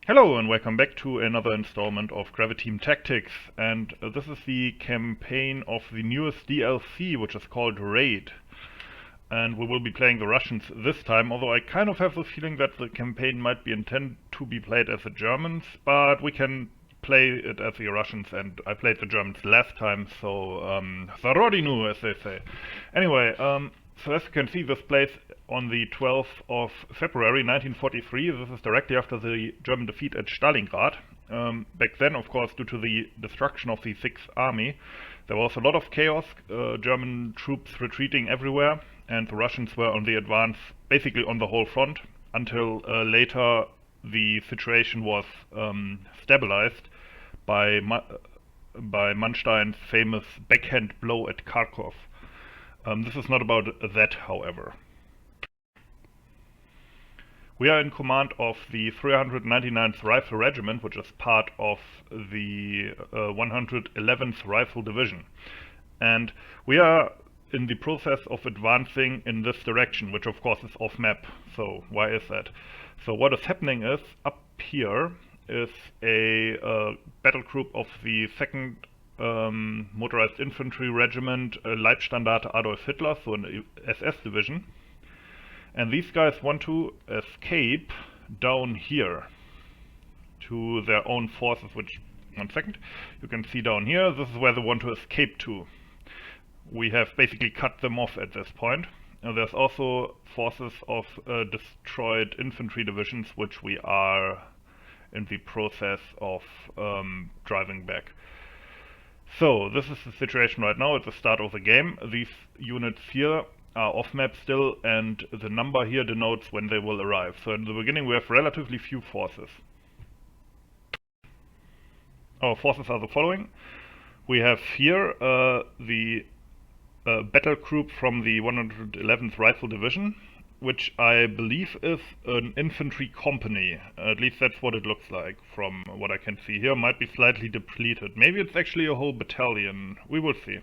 Hello and welcome back to another installment of Graviteam Tactics, and this is the campaign of the newest DLC, which is called Raid. And we will be playing the Russians this time, although I kind of have the feeling that the campaign might be intended to be played as the Germans, but we can play it as the Russians, and I played the Germans last time, so Zarodinu, as they say. Anyway, so as you can see, this plays on the 12th of February 1943. This is directly after the German defeat at Stalingrad. Back then, of course, due to the destruction of the Sixth Army, there was a lot of chaos, German troops retreating everywhere, and the Russians were on the advance basically on the whole front until later the situation was stabilized by Manstein's famous backhand blow at Kharkov. This is not about that, however. We are in command of the 399th Rifle Regiment, which is part of the 111th Rifle Division. And we are in the process of advancing in this direction, which of course is off map. So why is that? So what is happening is, up here is a battle group of the 2nd Motorized Infantry Regiment, Leibstandarte Adolf Hitler, so an SS division. And these guys want to escape down here to their own forces, which, one second, you can see down here, this is where they want to escape to. We have basically cut them off at this point. And there's also forces of destroyed infantry divisions, which we are in the process of driving back. So, this is the situation right now at the start of the game. These units here are off-map still, and the number here denotes when they will arrive. So in the beginning we have relatively few forces. Our forces are the following. We have here the battle group from the 111th Rifle Division, which I believe is an infantry company. At least that's what it looks like from what I can see here. Might be slightly depleted. Maybe it's actually a whole battalion. We will see.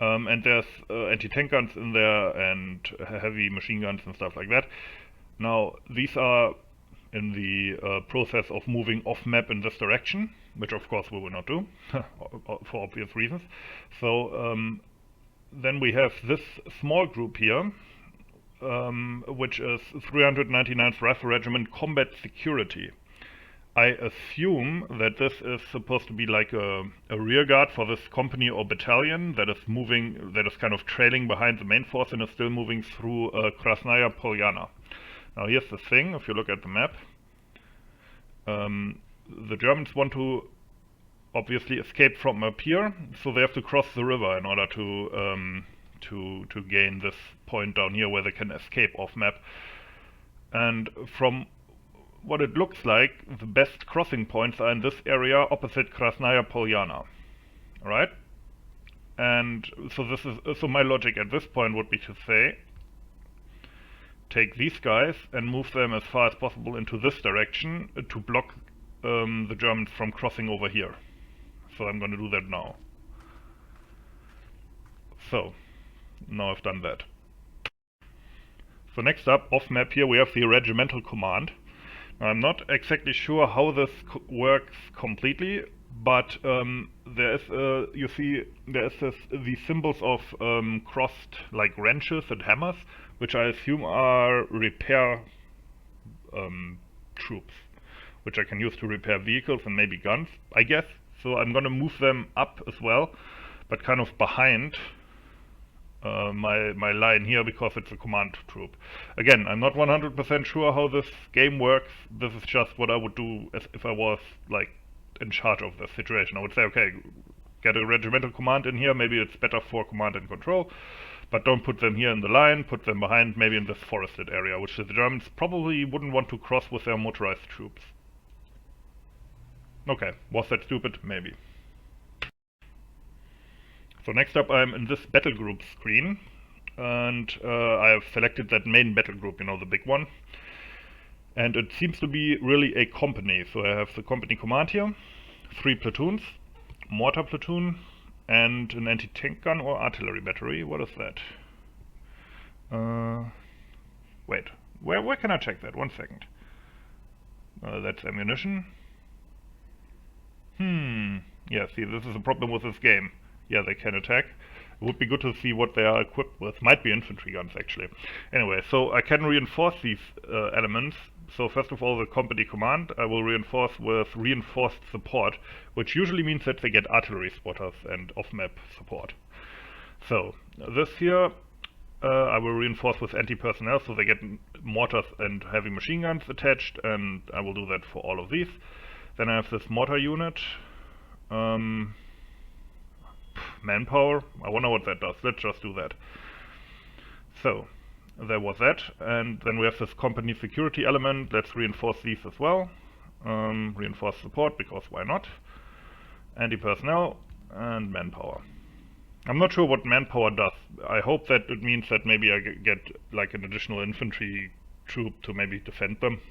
And there's anti-tank guns in there and heavy machine guns and stuff like that. Now, these are in the process of moving off-map in this direction, which of course we will not do, for obvious reasons. So, then we have this small group here, which is 399th Rifle Regiment Combat Security. I assume that this is supposed to be like a rear guard for this company or battalion that is moving, that is kind of trailing behind the main force and is still moving through Krasnaya Polyana. Now here's the thing, if you look at the map, the Germans want to obviously escape from up here, so they have to cross the river in order to gain this point down here where they can escape off map. And from what it looks like, the best crossing points are in this area opposite Krasnaya Polyana. Right? And so this is so my logic at this point would be to say, take these guys and move them as far as possible into this direction to block the Germans from crossing over here. So I'm going to do that now. So, now I've done that. So next up, off map here, we have the regimental command. Now, I'm not exactly sure how this works completely, but there is, you see, there is these symbols of crossed like wrenches and hammers, which I assume are repair troops, which I can use to repair vehicles and maybe guns, I guess. So I'm gonna move them up as well, but kind of behind my line here because it's a command troop. Again, I'm not 100% sure how this game works. This is just what I would do if I was like in charge of the situation. I would say, okay, get a regimental command in here, maybe it's better for command and control, but don't put them here in the line, put them behind, maybe in this forested area, which the Germans probably wouldn't want to cross with their motorized troops. Okay, was that stupid? Maybe. So next up I'm in this battle group screen, and I have selected that main battle group, you know, the big one. And it seems to be really a company, so I have the company command here, 3 platoons, mortar platoon, and an anti-tank gun or artillery battery. What is that? Wait, where can I check that? 1 second. That's ammunition. Yeah, see, this is a problem with this game. Yeah, they can attack. It would be good to see what they are equipped with. Might be infantry guns, actually. Anyway, so I can reinforce these elements. So first of all, the company command I will reinforce with reinforced support, which usually means that they get artillery spotters and off-map support. So this here I will reinforce with anti-personnel, so they get mortars and heavy machine guns attached, and I will do that for all of these. Then I have this mortar unit. Manpower, I wonder what that does. Let's just do that. So, there was that, and then we have this company security element. Let's reinforce these as well. Reinforce support, because why not? Anti-personnel and manpower. I'm not sure what manpower does. I hope that it means that maybe I get like an additional infantry troop to maybe defend them.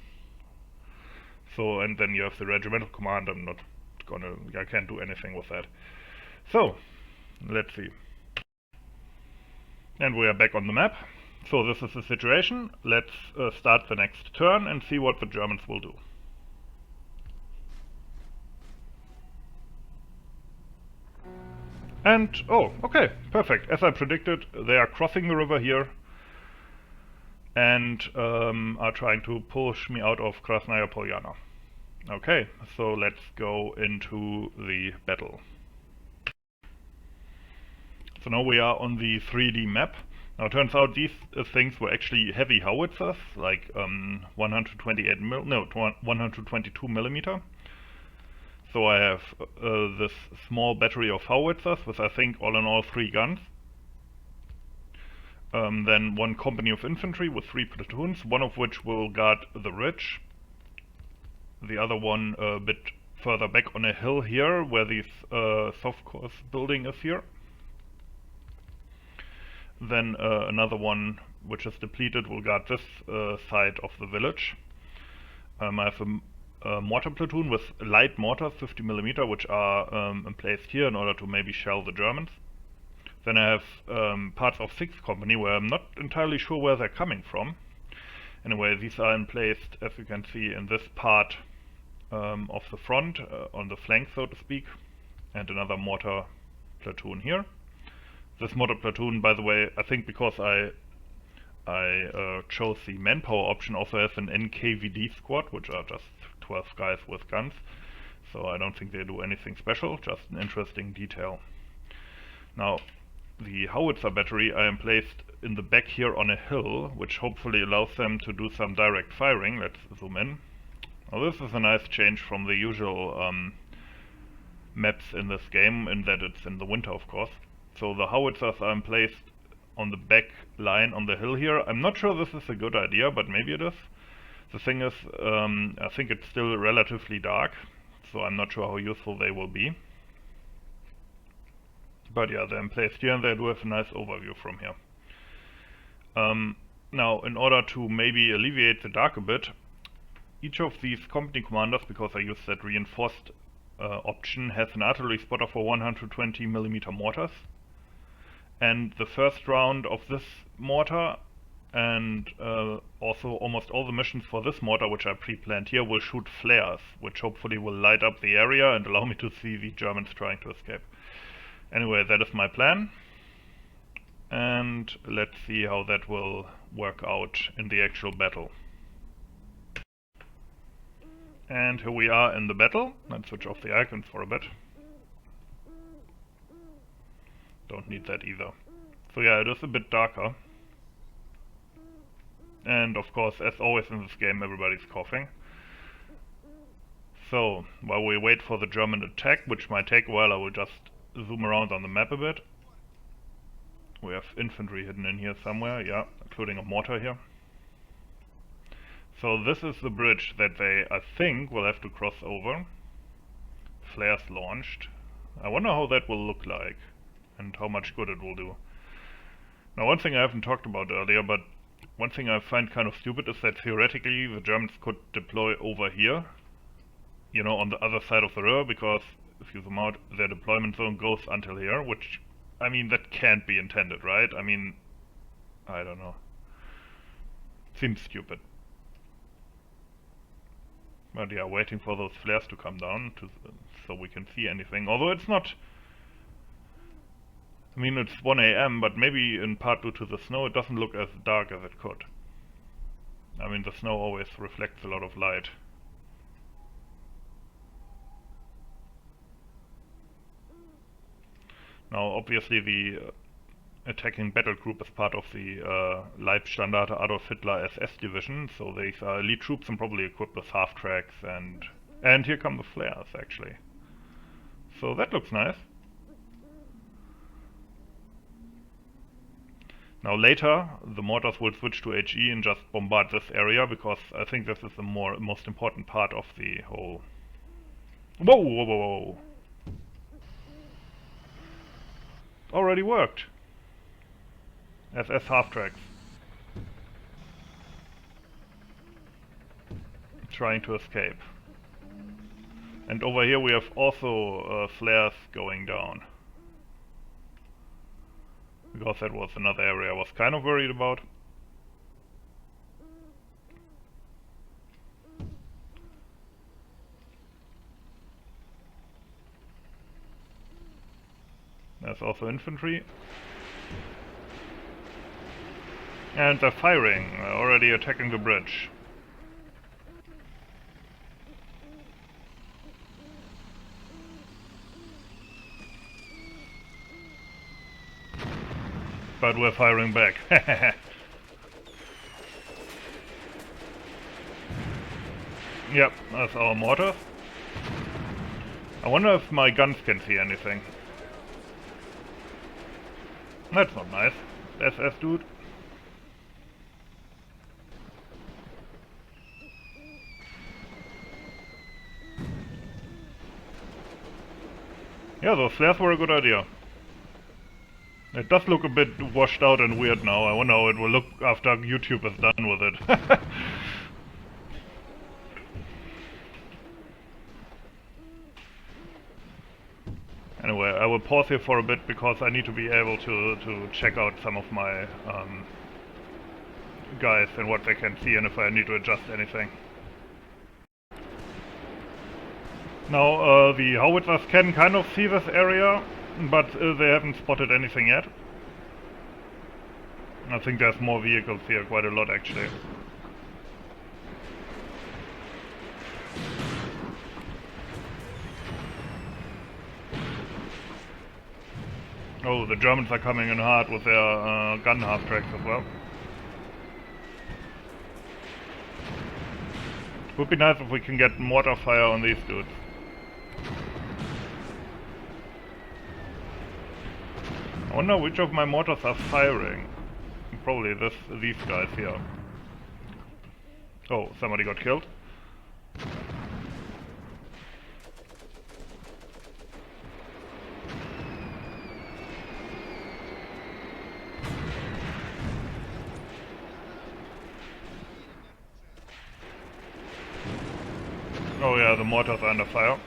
So, and then you have the regimental command. I can't do anything with that. So, let's see. And we are back on the map. So this is the situation. Let's start the next turn and see what the Germans will do. And, oh, okay, perfect. As I predicted, they are crossing the river here and are trying to push me out of Krasnaya Polyana. Okay, so let's go into the battle. So now we are on the 3D map. Now it turns out these things were actually heavy howitzers, like 122 millimeter. So I have this small battery of howitzers with, I think, all in all 3 guns. Then 1 company of infantry with 3 platoons, one of which will guard the ridge. The other one a bit further back on a hill here, where this soft-course building is here. Then another one, which is depleted, will guard this side of the village. I have a mortar platoon with light mortars, 50 millimeter, which are placed here in order to maybe shell the Germans. Then I have parts of 6th Company, where I'm not entirely sure where they're coming from. Anyway, these are emplaced, as you can see, in this part of the front, on the flank, so to speak, and another mortar platoon here. This mortar platoon, by the way, I think because I chose the manpower option, also has an NKVD squad, which are just 12 guys with guns. So I don't think they do anything special, just an interesting detail. Now, the howitzer battery I am placed in the back here on a hill, which hopefully allows them to do some direct firing. Let's zoom in. Now this is a nice change from the usual maps in this game, in that it's in the winter, of course. So the howitzers are placed on the back line on the hill here. I'm not sure this is a good idea, but maybe it is. The thing is, I think it's still relatively dark, so I'm not sure how useful they will be. But yeah, they're placed here and they do have a nice overview from here. Now, in order to maybe alleviate the dark a bit, each of these company commanders, because I used that reinforced option, has an artillery spotter for 120 millimeter mortars. And the first round of this mortar, and also almost all the missions for this mortar, which are pre-planned here, will shoot flares, which hopefully will light up the area and allow me to see the Germans trying to escape. Anyway, that is my plan. And let's see how that will work out in the actual battle. And here we are in the battle. Let's switch off the icons for a bit. Don't need that either. So yeah, it is a bit darker. And of course, as always in this game, everybody's coughing. So, while we wait for the German attack, which might take a while, I will just zoom around on the map a bit. We have infantry hidden in here somewhere, yeah, including a mortar here. So this is the bridge that they, I think, will have to cross over. Flares launched. I wonder how that will look like, and how much good it will do. Now, one thing I haven't talked about earlier, but one thing I find kind of stupid is that theoretically the Germans could deploy over here, you know, on the other side of the river, because if you zoom out, their deployment zone goes until here, which, I mean, that can't be intended, right? I mean, I don't know. Seems stupid. But yeah, waiting for those flares to come down so we can see anything. Although it's not... I mean, it's 1 AM, but maybe in part due to the snow it doesn't look as dark as it could. I mean, the snow always reflects a lot of light. Now, obviously the attacking battle group is part of the Leibstandarte Adolf Hitler SS division, so these are elite troops and probably equipped with half-tracks, and here come the flares, actually. So that looks nice. Now later, the mortars will switch to HE and just bombard this area, because I think this is the most important part of the whole... Whoa, whoa, whoa, whoa! Already worked! SS half-tracks. Trying to escape. And over here we have also flares going down. Because that was another area I was kind of worried about. There's also infantry. And they're firing, already attacking the bridge. But we're firing back. Yep, that's our mortars. I wonder if my guns can see anything. That's not nice. SS dude. Yeah, those flares were a good idea. It does look a bit washed out and weird now. I wonder how it will look after YouTube is done with it. Anyway, I will pause here for a bit because I need to be able to check out some of my guys and what they can see and if I need to adjust anything. Now, the howitzers can kind of see this area, but they haven't spotted anything yet. I think there's more vehicles here, quite a lot actually. Oh, the Germans are coming in hard with their gun half-tracks as well. Would be nice if we can get mortar fire on these dudes. I wonder which of my mortars are firing. Probably these guys here. Oh, somebody got killed. Oh yeah, the mortars are under fire.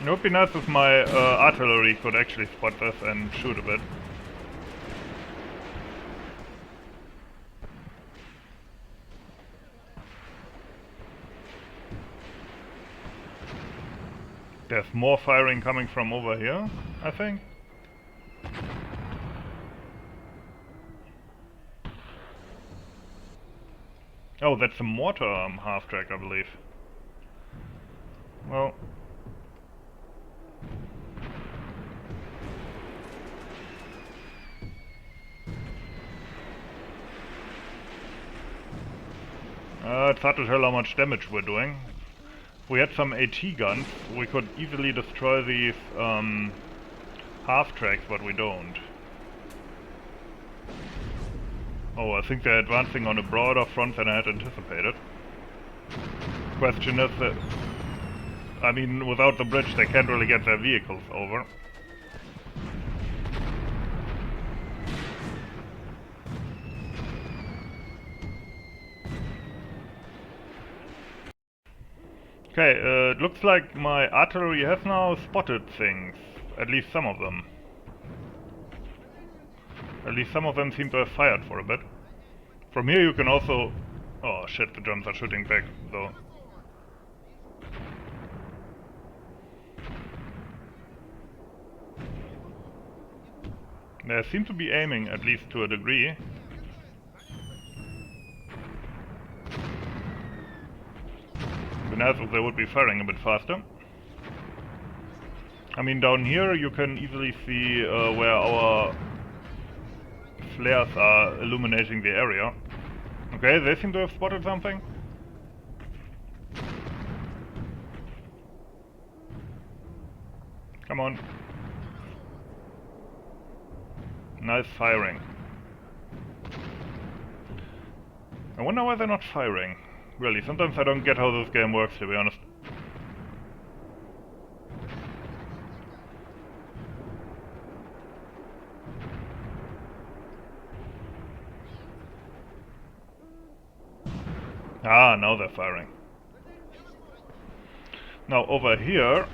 It would be nice if my artillery could actually spot this and shoot a bit. There's more firing coming from over here, I think. Oh, that's a mortar half-track, I believe. Well... it's hard to tell how much damage we're doing. If we had some AT guns, we could easily destroy these half-tracks, but we don't. Oh, I think they're advancing on a broader front than I had anticipated. Question is that... I mean, without the bridge they can't really get their vehicles over. Okay, it looks like my artillery has now spotted things. At least some of them. At least some of them seem to have fired for a bit. From here you can also... Oh shit, the Germans are shooting back, though. They seem to be aiming, at least to a degree. It'd be nice if they would be firing a bit faster. I mean, down here you can easily see where our flares are illuminating the area. Okay, they seem to have spotted something. Come on. Nice firing. I wonder why they're not firing. Really, sometimes I don't get how this game works, to be honest. Ah, now they're firing. Now over here...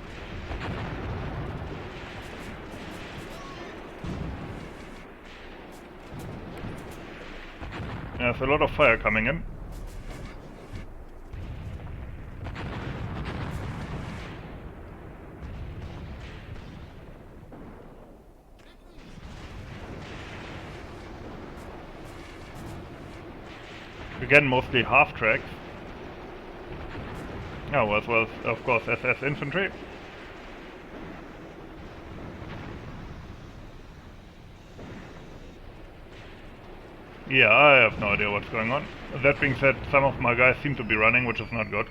There's a lot of fire coming in. Again, mostly half-tracks. Oh, as well as, of course, SS infantry. Yeah, I have no idea what's going on. That being said, some of my guys seem to be running, which is not good.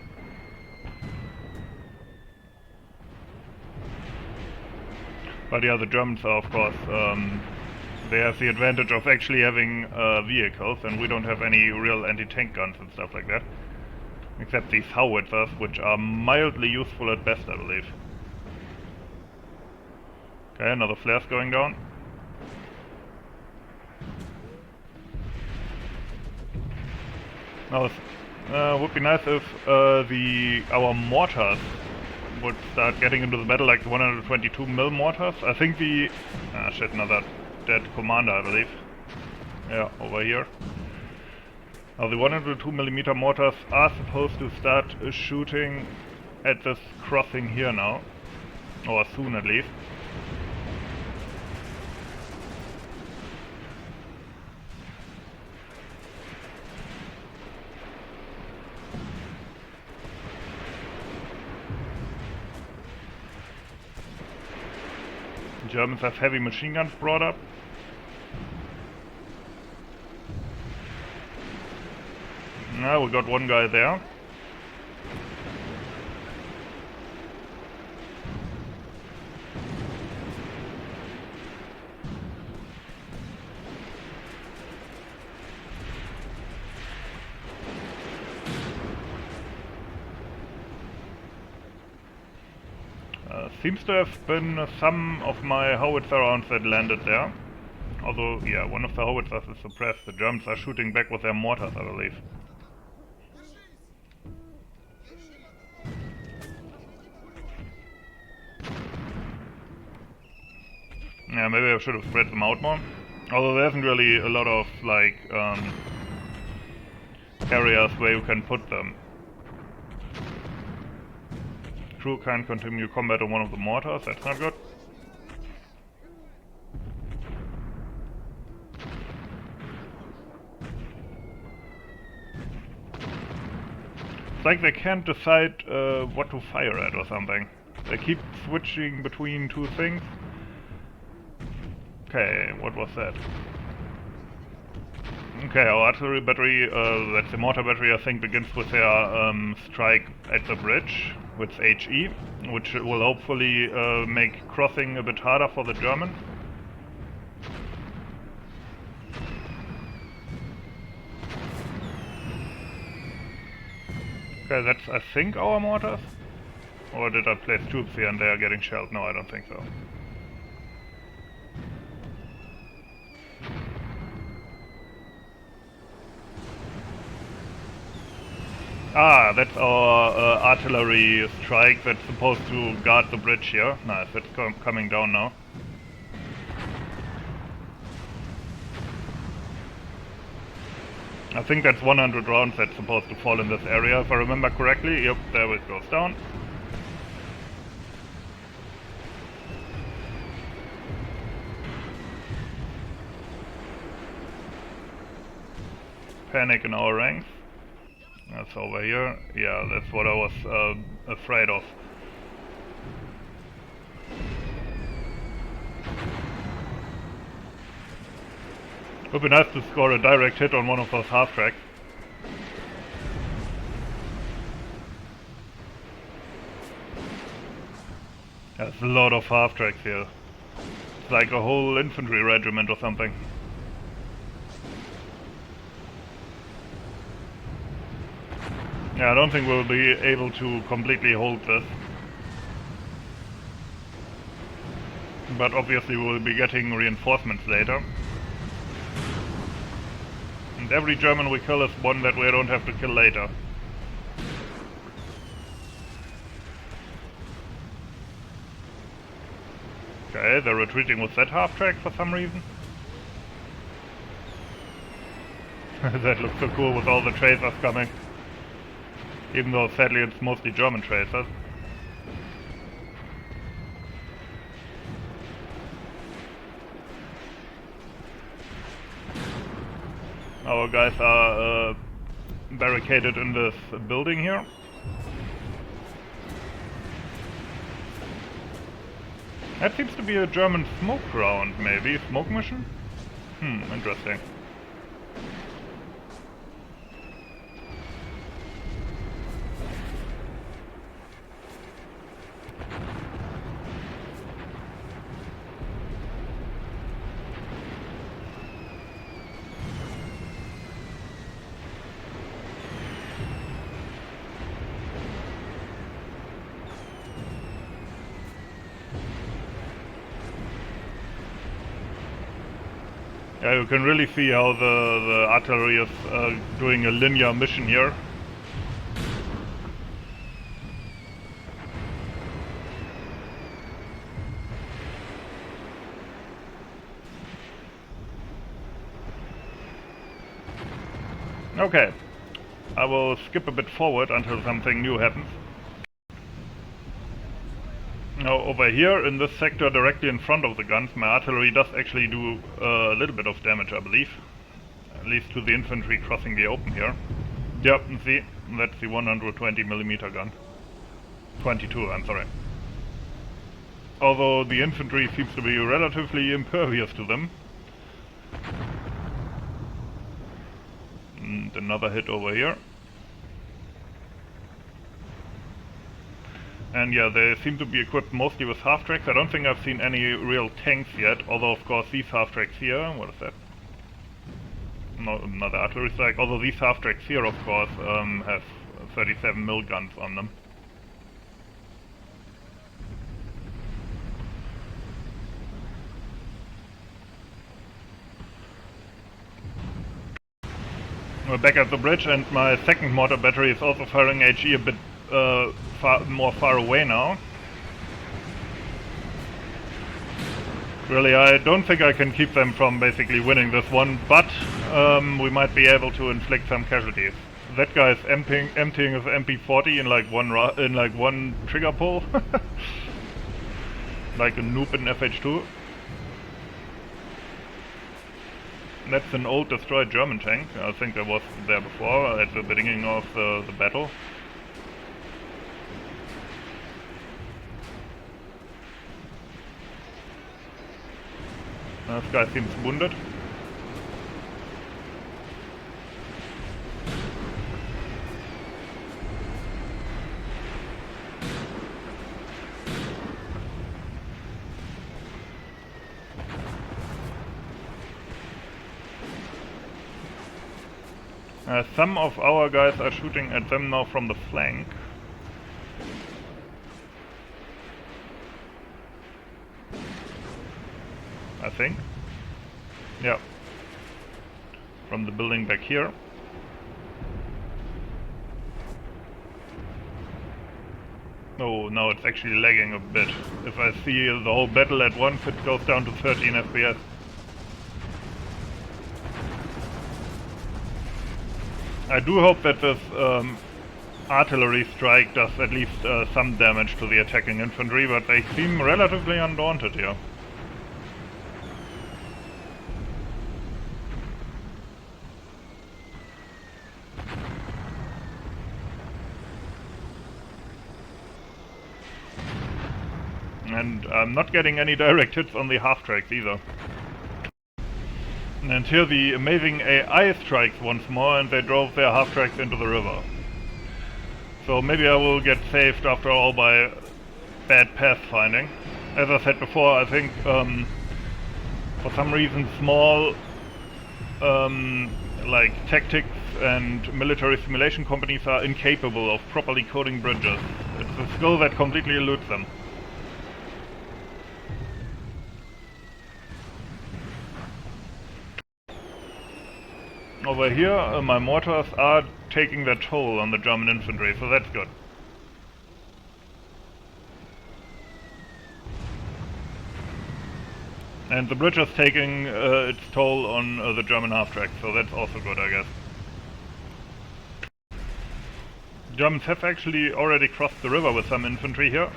But yeah, the Germans are, of course, they have the advantage of actually having vehicles, and we don't have any real anti-tank guns and stuff like that. Except these howitzers, which are mildly useful at best, I believe. Okay, another flare's going down. Now, would be nice if our mortars would start getting into the battle, like the 122mm mortars. I think the... Ah shit, another dead commander, I believe. Yeah, over here. Now the 102mm mortars are supposed to start shooting at this crossing here now. Or soon at least. Germans have heavy machine guns brought up. Now we got one guy there. Seems to have been some of my howitzer rounds that landed there. Although, yeah, one of the howitzers is suppressed. The Germans are shooting back with their mortars, I believe. Yeah, maybe I should have spread them out more. Although there isn't really a lot of, like, areas where you can put them. Crew can't continue combat on one of the mortars, that's not good. It's like they can't decide what to fire at or something. They keep switching between two things. Okay, what was that? Okay, our artillery battery, that's the mortar battery, I think, begins with their strike at the bridge with HE, which will hopefully make crossing a bit harder for the Germans. Okay, that's, I think, our mortars? Or did I place troops here and they are getting shelled? No, I don't think so. Ah, that's our artillery strike that's supposed to guard the bridge here. Nice, it's coming down now. I think that's 100 rounds that's supposed to fall in this area, if I remember correctly. Yep, there it goes down. Panic in our ranks. That's over here. Yeah, that's what I was afraid of. Would be nice to score a direct hit on one of those half-tracks. There's a lot of half-tracks here. It's like a whole infantry regiment or something. Yeah, I don't think we'll be able to completely hold this. But obviously we'll be getting reinforcements later. And every German we kill is one that we don't have to kill later. Okay, they're retreating with that half-track for some reason. That looks so cool with all the tracers coming. Even though sadly it's mostly German tracers. Our guys are barricaded in this building here. That seems to be a German smoke round, maybe. Smoke mission? Interesting. Yeah, you can really see how the artillery is doing a linear mission here. Okay, I will skip a bit forward until something new happens. Now over here in this sector directly in front of the guns, my artillery does actually do a little bit of damage, I believe. At least to the infantry crossing the open here. Yep, see, that's the 120mm gun. 22, I'm sorry. Although the infantry seems to be relatively impervious to them. And another hit over here. And yeah, they seem to be equipped mostly with half-tracks. I don't think I've seen any real tanks yet, although of course these half-tracks here, what is that? No, another artillery strike, although these half-tracks here of course have 37mm guns on them. We're back at the bridge and my second mortar battery is also firing HE a bit far away now. Really, I don't think I can keep them from basically winning this one, but we might be able to inflict some casualties. That guy is emptying his MP40 in like one trigger pull, like a noob in FH2. That's an old destroyed German tank. I think that was there before at the beginning of the battle. This guy seems wounded. Some of our guys are shooting at them now from the flank. I think. Yeah. From the building back here. Oh, now it's actually lagging a bit. If I see the whole battle at once, it goes down to 13 FPS. I do hope that this artillery strike does at least some damage to the attacking infantry, but they seem relatively undaunted here. And I'm not getting any direct hits on the half-tracks either. And here the amazing AI strikes once more, and they drove their half-tracks into the river. So maybe I will get saved after all by bad pathfinding. As I said before, I think for some reason small like tactics and military simulation companies are incapable of properly coding bridges. It's a skill that completely eludes them. Over here, my mortars are taking their toll on the German infantry, so that's good. And the bridge is taking its toll on the German half-track, so that's also good, I guess. Germans have actually already crossed the river with some infantry here.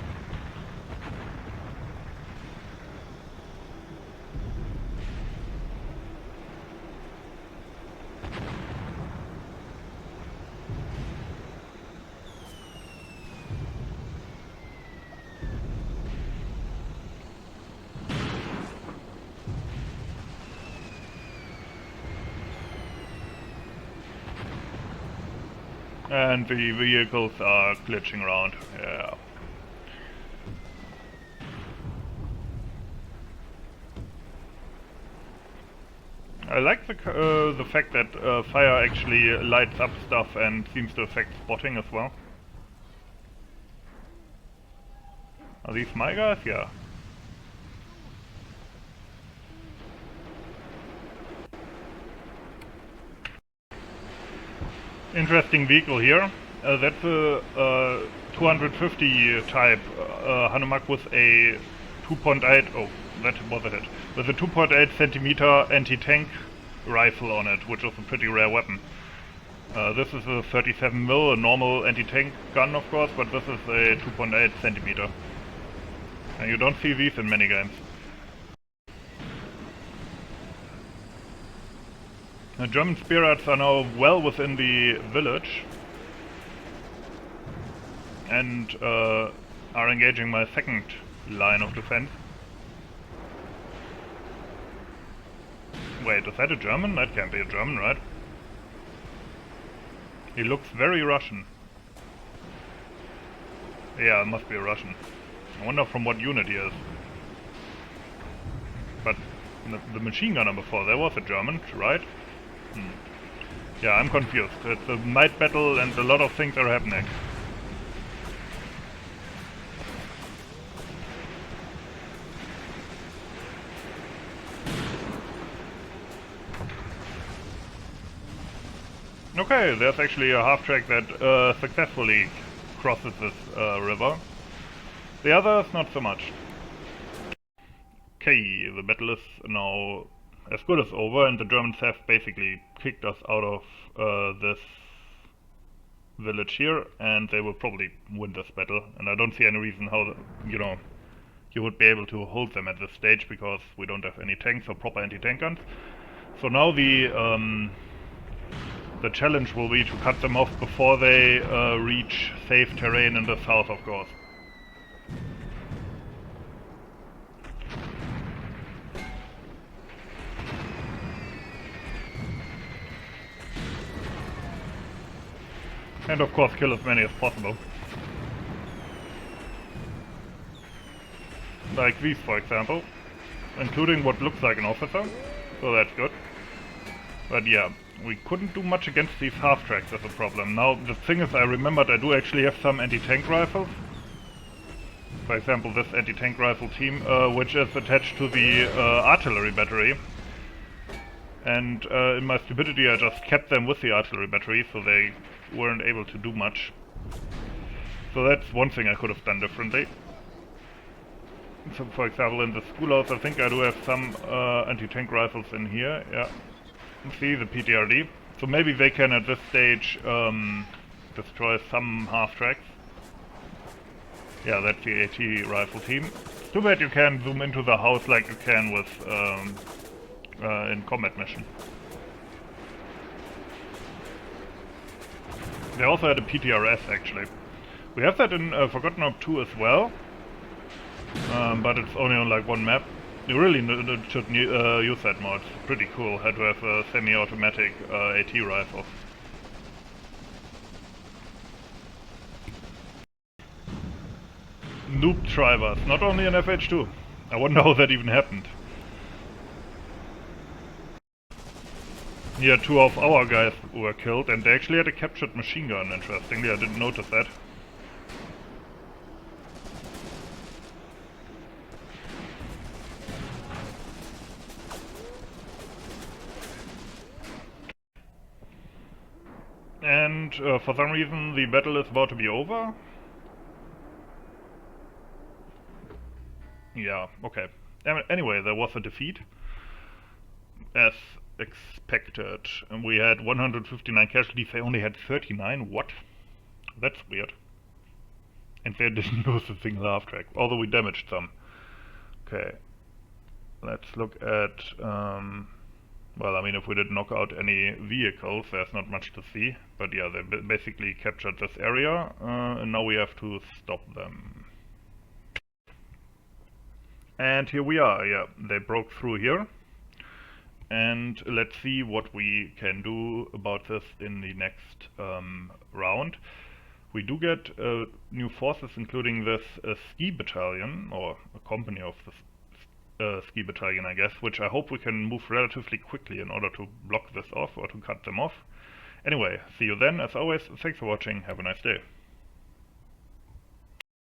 And the vehicles are glitching around, yeah. I like the fact that fire actually lights up stuff and seems to affect spotting as well. Are these my guys? Yeah. Interesting vehicle here. That's a 250 type Hanomag with a 2.8. Oh, that was a hit. With a 2.8 centimeter anti-tank rifle on it, which is a pretty rare weapon. This is a 37mm, a normal anti-tank gun, of course, but this is a 2.8 centimeter. And you don't see these in many games. The German Spearheads are now well within the village and are engaging my second line of defense. Wait, is that a German? That can't be a German, right? He looks very Russian. Yeah, it must be a Russian. I wonder from what unit he is. But the machine gunner before, there was a German, right? Yeah, I'm confused. It's a night battle and a lot of things are happening. Okay, there's actually a half-track that successfully crosses this river. The others, not so much. Okay, the battle is now as good as over, and the Germans have basically kicked us out of this village here, and they will probably win this battle. And I don't see any reason how, you would be able to hold them at this stage, because we don't have any tanks or proper anti-tank guns. So now the challenge will be to cut them off before they reach safe terrain in the south, of course. And of course kill as many as possible. Like these, for example. Including what looks like an officer. So that's good. But yeah, we couldn't do much against these half-tracks as a problem. Now, the thing is, I remembered I do actually have some anti-tank rifles. For example, this anti-tank rifle team, which is attached to the artillery battery. And in my stupidity I just kept them with the artillery battery, so they weren't able to do much. So that's one thing I could have done differently. So for example in the schoolhouse I think I do have some anti-tank rifles in here, yeah. See the PTRD. So maybe they can at this stage destroy some half-tracks. Yeah, that's the AT rifle team. Too bad you can't zoom into the house like you can with in combat mission. They also had a PTRS actually. We have that in Forgotten Orb 2 as well, but it's only on like one map. You really should use that mod. It's pretty cool. Had to have a semi-automatic AT rifle. Noob drivers, not only in FH2. I wonder how that even happened. Yeah, 2 of our guys were killed, and they actually had a captured machine gun, interestingly. I didn't notice that. And for some reason the battle is about to be over. Yeah, okay. Anyway, there was a defeat, as expected. And we had 159 casualties, they only had 39? What? That's weird. And they didn't lose a single half-track, although we damaged some. Okay. Let's look at... well, I mean, if we didn't knock out any vehicles, there's not much to see. But yeah, they basically captured this area, and now we have to stop them. And here we are, yeah, they broke through here. And let's see what we can do about this in the next round. We do get new forces, including this ski battalion, or a company of this ski battalion, I guess, which I hope we can move relatively quickly in order to block this off or to cut them off. Anyway, see you then. As always, thanks for watching, have a nice day.